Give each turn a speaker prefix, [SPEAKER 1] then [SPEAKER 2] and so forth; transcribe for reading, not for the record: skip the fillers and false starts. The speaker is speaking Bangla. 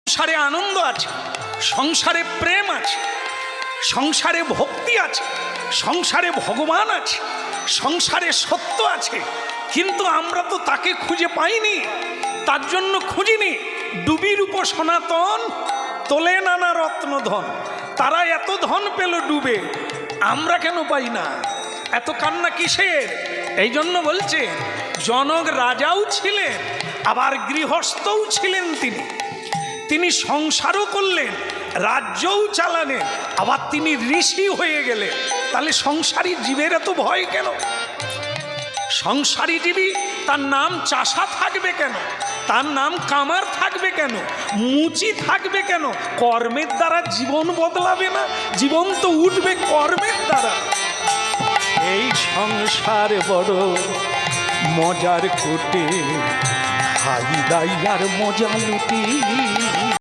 [SPEAKER 1] সংসারে আনন্দ আছে, সংসারে প্রেম আছে, সংসারে ভক্তি আছে, সংসারে ভগবান আছে, সংসারে সত্য আছে, কিন্তু আমরা তো তাকে খুঁজে পাইনি। তার জন্য খুঁজিনি। ডুবির উপর সনাতন তোলে নানা রত্নধন। তারা এত ধন পেল ডুবে, আমরা কেন পাই না? এত কান্না কিসের? এই জন্য বলছে জনক রাজাও ছিলেন, আবার গৃহস্থও ছিলেন। তিনি সংসারও করলেন, রাজ্যও চালালেন, আবার তিনি ঋষি হয়ে গেলেন। তাহলে সংসারী জীবের এত ভয় কেন? সংসারী জীবী তার নাম চাষা থাকবে কেন? তার নাম কামার থাকবে কেন? মুচি থাকবে কেন? কর্মের দ্বারা জীবন বদলাবে না? জীবন তো উঠবে কর্মের দ্বারা। এই সংসার বড় মজার কোটে, খাই দাই আর মজা লুটি।